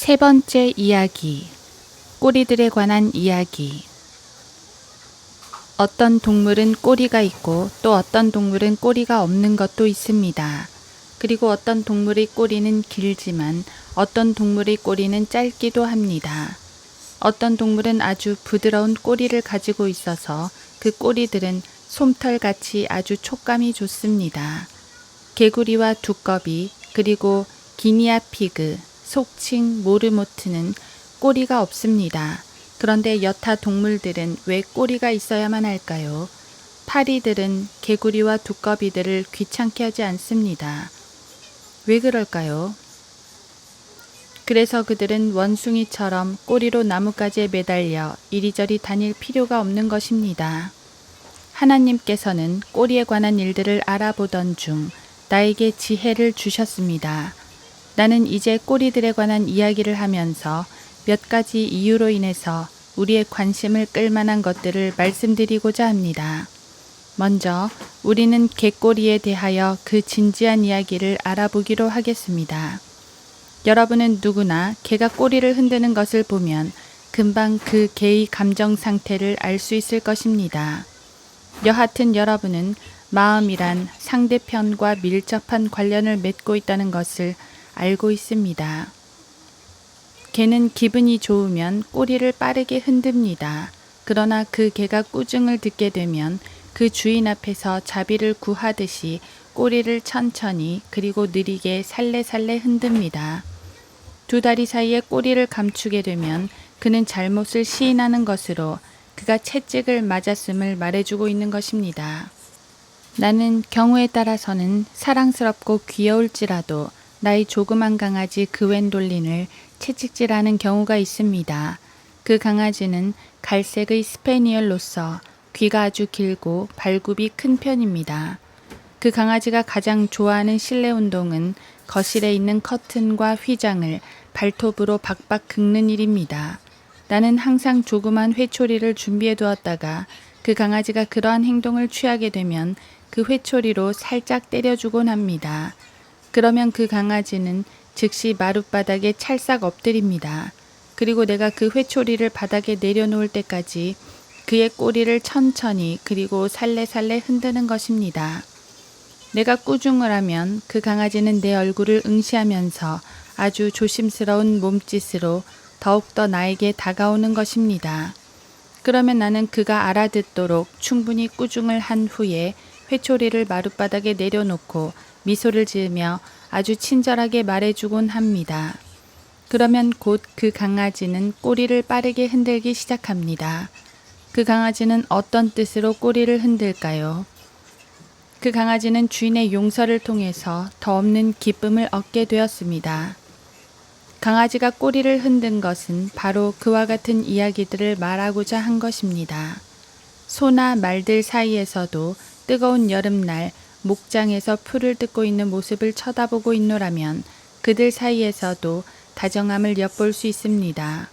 세 번째 이야기, 꼬리들에 관한 이야기. 어떤 동물은 꼬리가 있고 또 어떤 동물은 꼬리가 없는 것도 있습니다. 그리고 어떤 동물의 꼬리는 길지만 어떤 동물의 꼬리는 짧기도 합니다. 어떤 동물은 아주 부드러운 꼬리를 가지고 있어서 그 꼬리들은 솜털같이 아주 촉감이 좋습니다. 개구리와 두꺼비, 그리고 기니아 피그, 속칭 모르모트는 꼬리가 없습니다. 그런데 여타 동물들은 왜 꼬리가 있어야만 할까요? 파리들은 개구리와 두꺼비들을 귀찮게 하지 않습니다. 왜 그럴까요? 그래서 그들은 원숭이처럼 꼬리로 나뭇가지에 매달려 이리저리 다닐 필요가 없는 것입니다. 하나님께서는 꼬리에 관한 일들을 알아보던 중 나에게 지혜를 주셨습니다. 나는 이제 꼬리들에 관한 이야기를 하면서 몇 가지 이유로 인해서 우리의 관심을 끌만한 것들을 말씀드리고자 합니다. 먼저 우리는 개꼬리에 대하여 그 진지한 이야기를 알아보기로 하겠습니다. 여러분은 누구나 개가 꼬리를 흔드는 것을 보면 금방 그 개의 감정 상태를 알 수 있을 것입니다. 여하튼 여러분은 마음이란 상대편과 밀접한 관련을 맺고 있다는 것을 알고 있습니다. 개는 기분이 좋으면 꼬리를 빠르게 흔듭니다. 그러나 그 개가 꾸중을 듣게 되면 그 주인 앞에서 자비를 구하듯이 꼬리를 천천히 그리고 느리게 살래살래 흔듭니다. 두 다리 사이에 꼬리를 감추게 되면 그는 잘못을 시인하는 것으로 그가 채찍을 맞았음을 말해주고 있는 것입니다. 나는 경우에 따라서는 사랑스럽고 귀여울지라도 나의 조그만 강아지 그웬돌린을 채찍질하는 경우가 있습니다. 그 강아지는 갈색의 스페니얼로서 귀가 아주 길고 발굽이 큰 편입니다. 그 강아지가 가장 좋아하는 실내 운동은 거실에 있는 커튼과 휘장을 발톱으로 박박 긁는 일입니다. 나는 항상 조그만 회초리를 준비해 두었다가 그 강아지가 그러한 행동을 취하게 되면 그 회초리로 살짝 때려주곤 합니다. 그러면 그 강아지는 즉시 마룻바닥에 찰싹 엎드립니다. 그리고 내가 그 회초리를 바닥에 내려놓을 때까지 그의 꼬리를 천천히 그리고 살래살래 흔드는 것입니다. 내가 꾸중을 하면 그 강아지는 내 얼굴을 응시하면서 아주 조심스러운 몸짓으로 더욱더 나에게 다가오는 것입니다. 그러면 나는 그가 알아듣도록 충분히 꾸중을 한 후에 회초리를 마룻바닥에 내려놓고 미소를 지으며 아주 친절하게 말해주곤 합니다. 그러면 곧 그 강아지는 꼬리를 빠르게 흔들기 시작합니다. 그 강아지는 어떤 뜻으로 꼬리를 흔들까요? 그 강아지는 주인의 용서를 통해서 더 없는 기쁨을 얻게 되었습니다. 강아지가 꼬리를 흔든 것은 바로 그와 같은 이야기들을 말하고자 한 것입니다. 소나 말들 사이에서도 뜨거운 여름날 목장에서 풀을 뜯고 있는 모습을 쳐다보고 있노라면 그들 사이에서도 다정함을 엿볼 수 있습니다.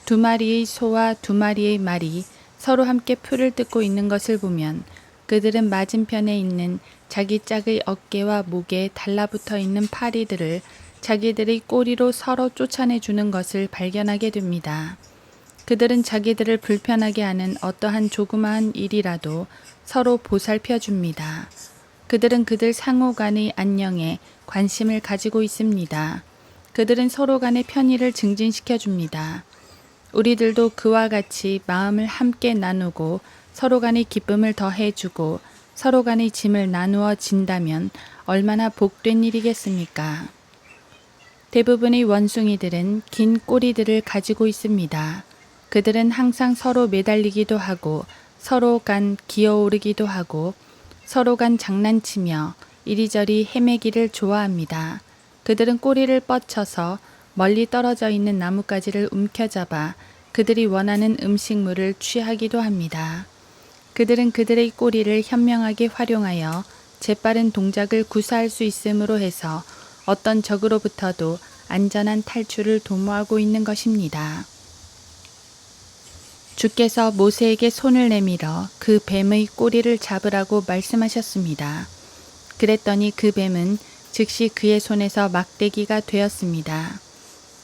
두 마리의 소와 두 마리의 말이 서로 함께 풀을 뜯고 있는 것을 보면 그들은 맞은편에 있는 자기 짝의 어깨와 목에 달라붙어 있는 파리들을 자기들의 꼬리로 서로 쫓아내주는 것을 발견하게 됩니다. 그들은 자기들을 불편하게 하는 어떠한 조그마한 일이라도 서로 보살펴 줍니다. 그들은 그들 상호 간의 안녕에 관심을 가지고 있습니다. 그들은 서로 간의 편의를 증진시켜 줍니다. 우리들도 그와 같이 마음을 함께 나누고 서로 간의 기쁨을 더해주고 서로 간의 짐을 나누어 진다면 얼마나 복된 일이겠습니까? 대부분의 원숭이들은 긴 꼬리들을 가지고 있습니다. 그들은 항상 서로 매달리기도 하고 서로 간 기어오르기도 하고 서로 간 장난치며 이리저리 헤매기를 좋아합니다. 그들은 꼬리를 뻗쳐서 멀리 떨어져 있는 나뭇가지를 움켜잡아 그들이 원하는 음식물을 취하기도 합니다. 그들은 그들의 꼬리를 현명하게 활용하여 재빠른 동작을 구사할 수 있음으로 해서 어떤 적으로부터도 안전한 탈출을 도모하고 있는 것입니다. 주께서 모세에게 손을 내밀어 그 뱀의 꼬리를 잡으라고 말씀하셨습니다. 그랬더니 그 뱀은 즉시 그의 손에서 막대기가 되었습니다.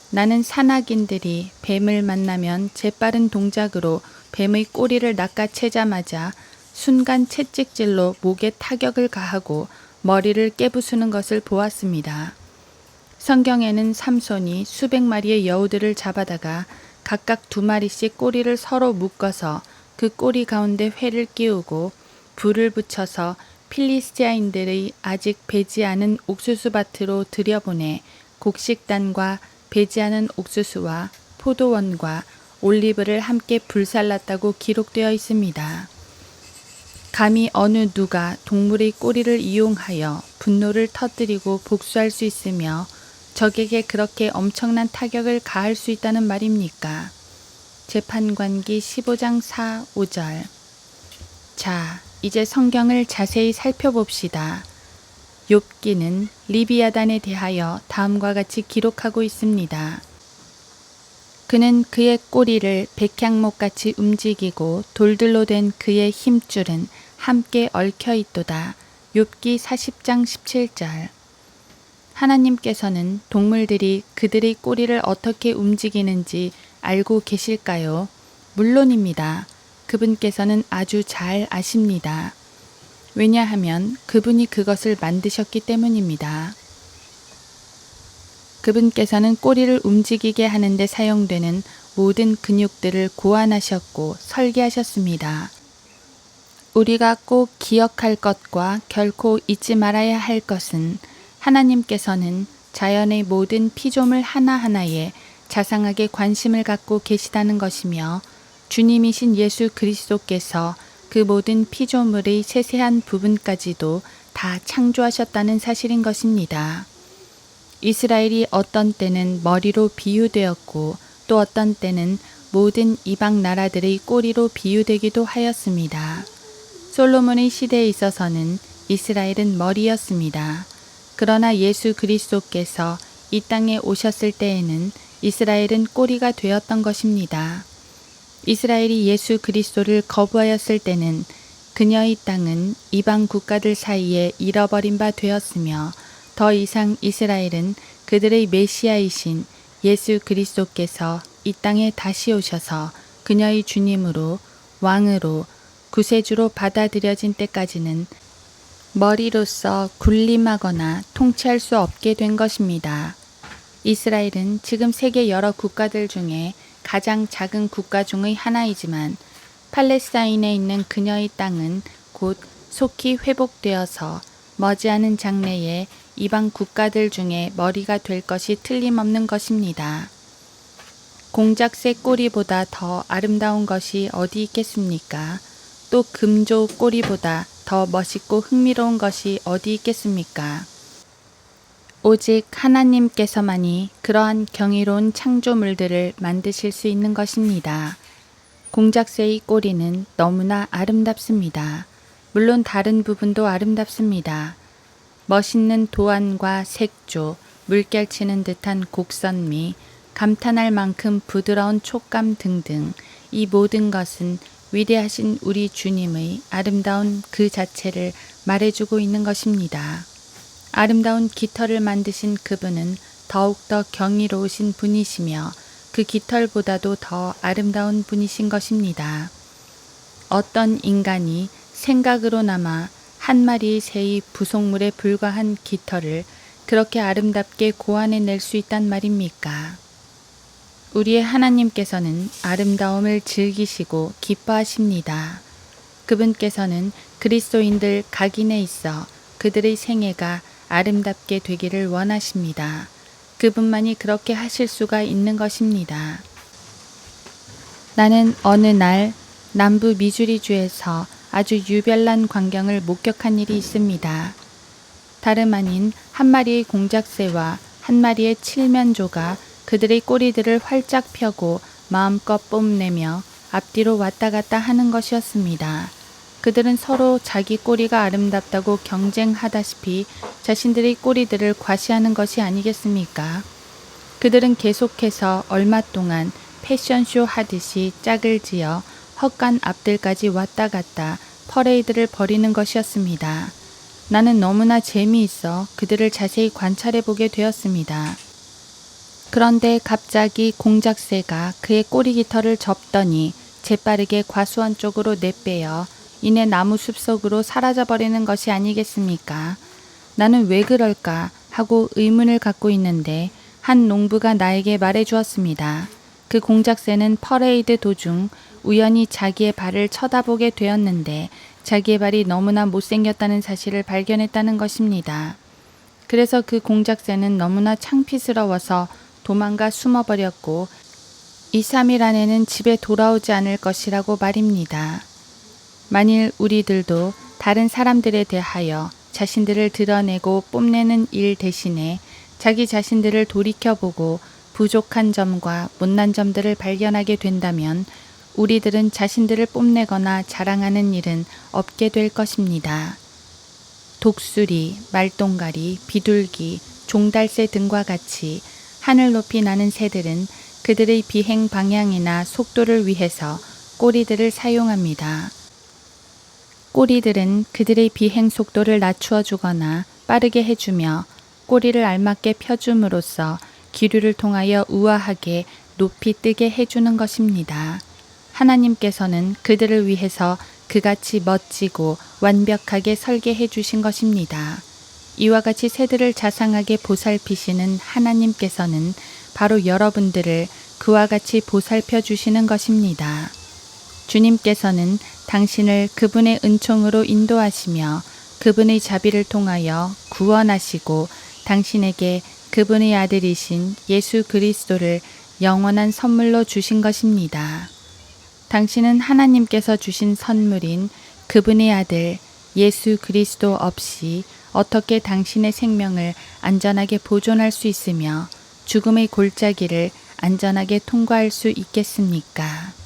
나는 산악인들이 뱀을 만나면 재빠른 동작으로 뱀의 꼬리를 낚아채자마자 순간 채찍질로 목에 타격을 가하고 머리를 깨부수는 것을 보았습니다. 성경에는 삼손이 수백 마리의 여우들을 잡아다가 각각 2마리씩 꼬리를 서로 묶어서 그 꼬리 가운데 회를 끼우고 불을 붙여서 필리스티아인들의 아직 배지 않은 옥수수밭으로 들여보내 곡식단과 배지 않은 옥수수와 포도원과 올리브를 함께 불살랐다고 기록되어 있습니다. 감히 어느 누가 동물의 꼬리를 이용하여 분노를 터뜨리고 복수할 수 있으며 적에게 그렇게 엄청난 타격을 가할 수 있다는 말입니까? 재판관기 15장 4, 5절. 자, 이제 성경을 자세히 살펴봅시다. 욥기는 리비아단에 대하여 다음과 같이 기록하고 있습니다. 그는 그의 꼬리를 백향목같이 움직이고 돌들로 된 그의 힘줄은 함께 얽혀 있도다. 욥기 40장 17절. 하나님께서는 동물들이 그들의 꼬리를 어떻게 움직이는지 알고 계실까요? 물론입니다. 그분께서는 아주 잘 아십니다. 왜냐하면 그분이 그것을 만드셨기 때문입니다. 그분께서는 꼬리를 움직이게 하는데 사용되는 모든 근육들을 고안하셨고 설계하셨습니다. 우리가 꼭 기억할 것과 결코 잊지 말아야 할 것은 하나님께서는 자연의 모든 피조물 하나하나에 자상하게 관심을 갖고 계시다는 것이며 주님이신 예수 그리스도께서 그 모든 피조물의 세세한 부분까지도 다 창조하셨다는 사실인 것입니다. 이스라엘이 어떤 때는 머리로 비유되었고 또 어떤 때는 모든 이방 나라들의 꼬리로 비유되기도 하였습니다. 솔로몬의 시대에 있어서는 이스라엘은 머리였습니다. 그러나 예수 그리스도께서 이 땅에 오셨을 때에는 이스라엘은 꼬리가 되었던 것입니다. 이스라엘이 예수 그리스도를 거부하였을 때는 그녀의 땅은 이방 국가들 사이에 잃어버린 바 되었으며 더 이상 이스라엘은 그들의 메시아이신 예수 그리스도께서 이 땅에 다시 오셔서 그녀의 주님으로 왕으로 구세주로 받아들여진 때까지는 머리로서 군림하거나 통치할 수 없게 된 것입니다. 이스라엘은 지금 세계 여러 국가들 중에 가장 작은 국가 중의 하나이지만 팔레스타인에 있는 그녀의 땅은 곧 속히 회복되어서 머지않은 장래에 이방 국가들 중에 머리가 될 것이 틀림없는 것입니다. 공작새 꼬리보다 더 아름다운 것이 어디 있겠습니까? 또 금조 꼬리보다 더 멋있고 흥미로운 것이 어디 있겠습니까? 오직 하나님께서만이 그러한 경이로운 창조물들을 만드실 수 있는 것입니다. 공작새의 꼬리는 너무나 아름답습니다. 물론 다른 부분도 아름답습니다. 멋있는 도안과 색조, 물결치는 듯한 곡선미, 감탄할 만큼 부드러운 촉감 등등 이 모든 것은 위대하신 우리 주님의 아름다운 그 자체를 말해주고 있는 것입니다. 아름다운 깃털을 만드신 그분은 더욱더 경이로우신 분이시며 그 깃털보다도 더 아름다운 분이신 것입니다. 어떤 인간이 생각으로나마 한 마리의 새의 부속물에 불과한 깃털을 그렇게 아름답게 고안해낼 수 있단 말입니까? 우리의 하나님께서는 아름다움을 즐기시고 기뻐하십니다. 그분께서는 그리스도인들 각인에 있어 그들의 생애가 아름답게 되기를 원하십니다. 그분만이 그렇게 하실 수가 있는 것입니다. 나는 어느 날 남부 미주리주에서 아주 유별난 광경을 목격한 일이 있습니다. 다름 아닌 한 마리의 공작새와 한 마리의 칠면조가 그들의 꼬리들을 활짝 펴고 마음껏 뽐내며 앞뒤로 왔다 갔다 하는 것이었습니다. 그들은 서로 자기 꼬리가 아름답다고 경쟁하다시피 자신들의 꼬리들을 과시하는 것이 아니겠습니까? 그들은 계속해서 얼마 동안 패션쇼 하듯이 짝을 지어 헛간 앞들까지 왔다 갔다 퍼레이드를 벌이는 것이었습니다. 나는 너무나 재미있어 그들을 자세히 관찰해 보게 되었습니다. 그런데 갑자기 공작새가 그의 꼬리깃털을 접더니 재빠르게 과수원 쪽으로 내빼어 이내 나무 숲속으로 사라져버리는 것이 아니겠습니까? 나는 왜 그럴까 하고 의문을 갖고 있는데 한 농부가 나에게 말해주었습니다. 그 공작새는 퍼레이드 도중 우연히 자기의 발을 쳐다보게 되었는데 자기의 발이 너무나 못생겼다는 사실을 발견했다는 것입니다. 그래서 그 공작새는 너무나 창피스러워서 도망가 숨어버렸고 2, 3일 안에는 집에 돌아오지 않을 것이라고 말입니다. 만일 우리들도 다른 사람들에 대하여 자신들을 드러내고 뽐내는 일 대신에 자기 자신들을 돌이켜보고 부족한 점과 못난 점들을 발견하게 된다면 우리들은 자신들을 뽐내거나 자랑하는 일은 없게 될 것입니다. 독수리, 말똥가리, 비둘기, 종달새 등과 같이 하늘 높이 나는 새들은 그들의 비행 방향이나 속도를 위해서 꼬리들을 사용합니다. 꼬리들은 그들의 비행 속도를 낮추어 주거나 빠르게 해주며 꼬리를 알맞게 펴줌으로써 기류를 통하여 우아하게 높이 뜨게 해주는 것입니다. 하나님께서는 그들을 위해서 그같이 멋지고 완벽하게 설계해 주신 것입니다. 이와 같이 새들을 자상하게 보살피시는 하나님께서는 바로 여러분들을 그와 같이 보살펴 주시는 것입니다. 주님께서는 당신을 그분의 은총으로 인도하시며 그분의 자비를 통하여 구원하시고 당신에게 그분의 아들이신 예수 그리스도를 영원한 선물로 주신 것입니다. 당신은 하나님께서 주신 선물인 그분의 아들 예수 그리스도 없이 어떻게 당신의 생명을 안전하게 보존할 수 있으며 죽음의 골짜기를 안전하게 통과할 수 있겠습니까?